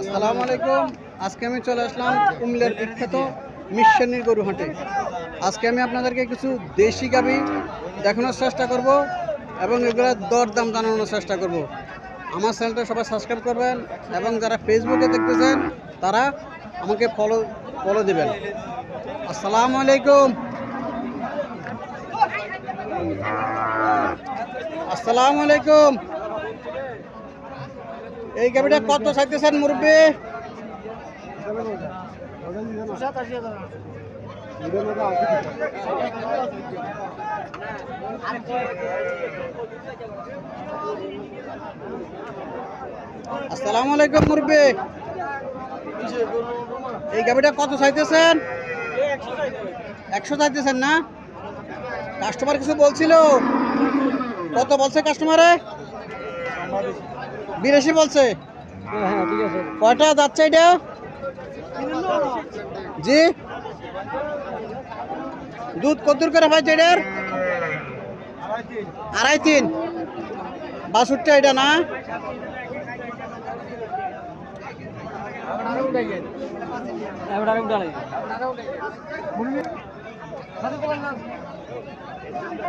আসসালামু আলাইকুম। আজকে আমি চলে আসলাম কুমিল্লার বিখ্যাত মিশনের গরু হাটে। আজকে আমি আপনাদেরকে কিছু দেশি গাভী দেখানোর চেষ্টা করব এবং এগুলোর দরদাম জানানোর চেষ্টা করব। আমার চ্যানেলটা সবাই সাবস্ক্রাইব করবেন এবং যারা ফেসবুকে দেখতেছেন তারা আমাকে ফলো দিবেন। আসসালামু আলাইকুম। আসসালামু আলাইকুম। এই গাভীটা কত চাইতেছেন মুরব্বী? আসসালামু আলাইকুম মুরব্বী। এই গাভীটা কত চাইতেছেন? 100 চাইতেছেন না? কাস্টমার কিছু বলছিল? কত বলছে কাস্টমারে? 82 বলছে। কয়টা যাচ্ছে এটা? জি, দুধ কতদূর করে পাইছে এটার? 2.5-3। বাছুরটা এটা না?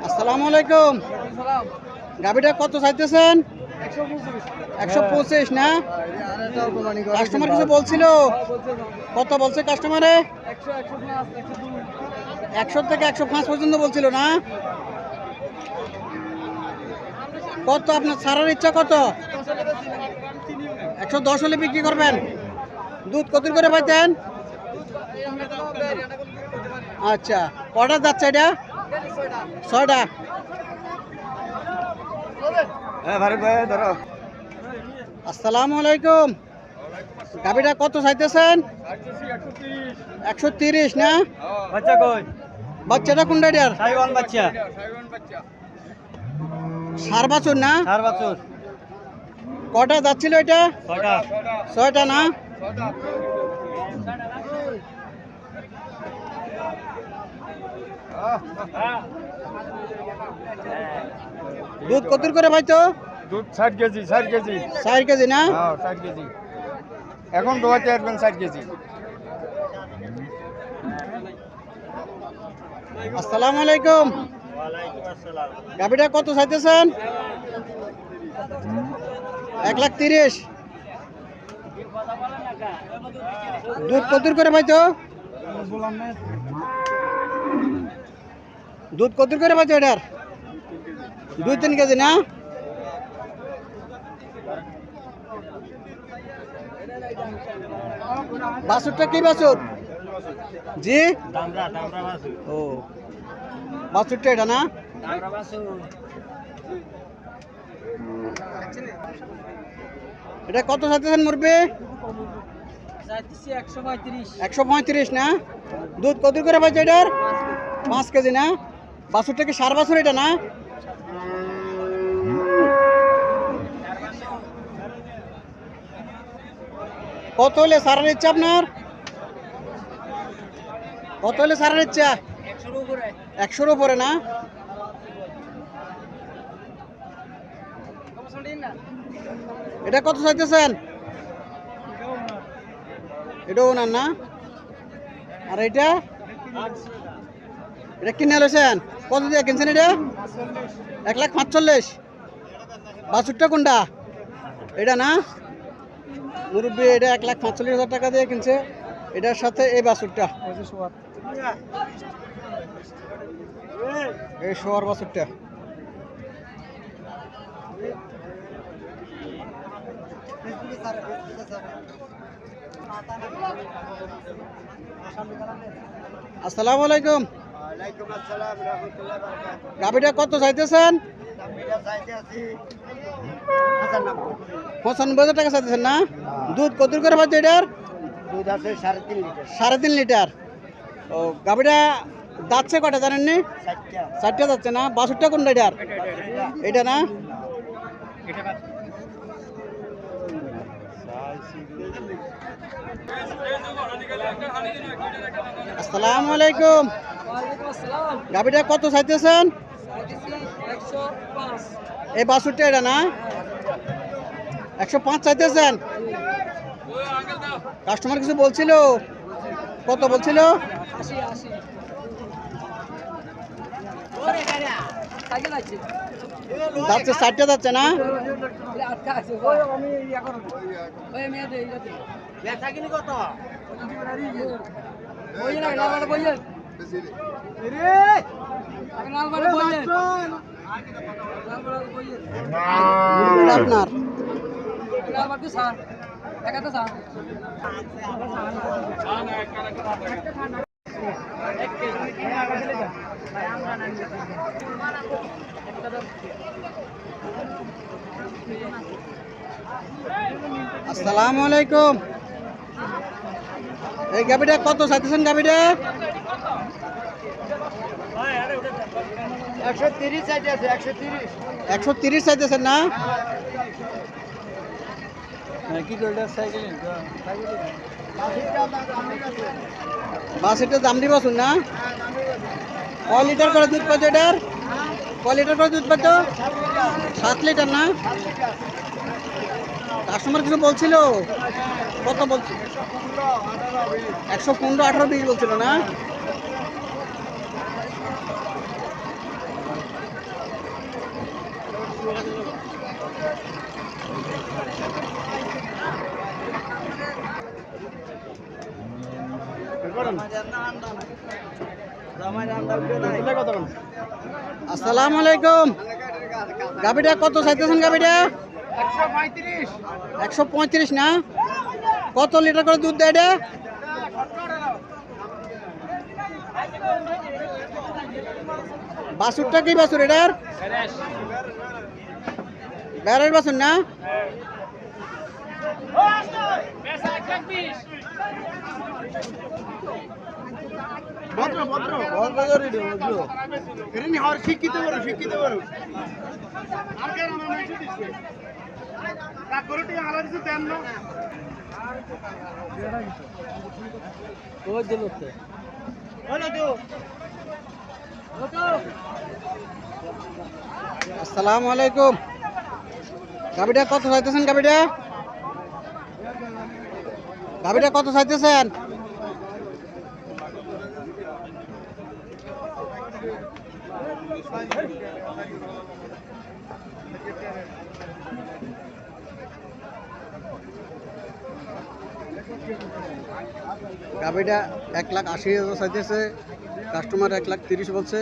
আসসালামু আলাইকুম। গাভীটা কত চাইতেছেন? 125 না? কাস্টমার কিছু বলছিল? কত বলছে কাস্টমারে? 100 থেকে 105 পর্যন্ত বলছিল না? কত আপনার ছাড়ার ইচ্ছা কত? 110 হলে বিক্রি করবেন? দুধ কত করে পাইতেন? আচ্ছা, কটা যাচ্ছে এটা? 6টা। আসসালামু আলাইকুম। গাভীটা কত চাইতেছেন? 130 না? বাচ্চাটা কোনটা এটার? সার বাছুর না? কটা যাচ্ছিল এটা? 6টা না? দুধ কত করে পাইতো? দুধ 60 কেজি 60 কেজি 4 কেজি না? 60 কেজি এখন দোয়াতে আসবেন 60 কেজি। আসসালামু আলাইকুম। গাভীটা কত চাইতেছেন? 130। দুধ কত করে পাইতো? দুধ কত করে পাইতো এটার? 2-3 কেজি না? বাছুরটা কি বাছুর? জি, ও বাছুরটা এটা না? এটা কত চাইতেছেন মুরব্বী? 135 না? দুধ কত করে পাইছে এটার? 5 কেজি না? বাছুরটা কি সার বাছুর এটা না? কত হলে সারার ইচ্ছা আপনার? কত হলে সারার ইচ্ছা? 100-র উপরে না? এটা কত চাইতেছেন? এটাও ওনার না? আর এটা এটা কিনে আলেছেন? কত দিয়ে কিনছেন এটা? 1,45,000। বাছুরটা কোনটা? এটা না? মুরব্বী এটা 1,45,000 টাকা দিয়ে কিনছে। এটার সাথে এই বাছুরটা, এই শোয়ার বাছুরটা। আসসালামু আলাইকুম। গাভীটা কত চাইতেছেন? 95,000 টাকা চাইতেছেন না? দুধ কত করে পাচ্ছে এটার? দুধ আছে 3.5 লিটার 3.5 লিটার। ও, গাভীটা যাচ্ছে কটা জানেননি? 4টা যাচ্ছে না? বাছুরটা কোনটা এটার? এটা না? আসসালামু আলাইকুম। গাভীটা কত চাইতেছেন? এই বাছুরটা এটা না? 105 চাইতেছেন? কাস্টমার কিছু বলছিল? কত বলছিল? যাচ্ছে 60টা যাচ্ছে না? আপনার আসসালামু আলাইকুম। এই গাবিটা কত চাইতেছেন? গাবিটা 130 চাইতেছেন না? বাসিটা দাম দিব না? কয় লিটার করে দুধ পাচ্ছ এটার? কয় লিটার করে দুধ পাচ্ছ? 7 লিটার না? কাস্টমার কিছু বলছিল? কত বলছিল? 115, 18, 20 বলছিল না? আসসালামু আলাইকুম। গাবিটা কত চাইতেছেন? গাবিটা 135 না? কত লিটার করে দুধ দেয় এটা? বাছুরটা কি বাছুর এটার? বেড়ার বাছুর না? শিক্ষিত বড় আসসালামু আলাইকুম। গাবিটা কত চাইতেছেন? গাবিটা কত চাইতেছেন? গাবিটা 1,80,000 চাইতেছে, কাস্টমার 1,30,000 বলছে।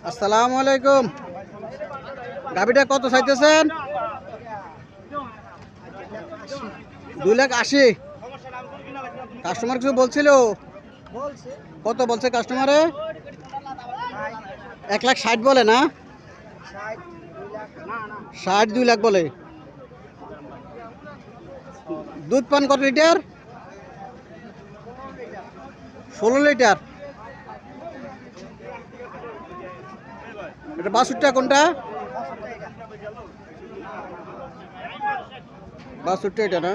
আসসালামু আলাইকুম। গাবিটা কত চাইতেছেন? 2,80,000। কাস্টমার কিছু বলছিল? কত বলছে কাস্টমারে? 1,60,000 বলে না? 60, 2 লাখ বলে। দুধ পান কত লিটার? 16 লিটার। এটা বাছুরটা কোনটা? বাছুরটা এটা না?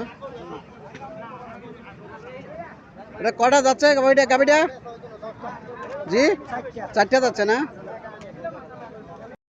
এটা কটা যাচ্ছে গাবিটা? জি 4টা যাচ্ছে না?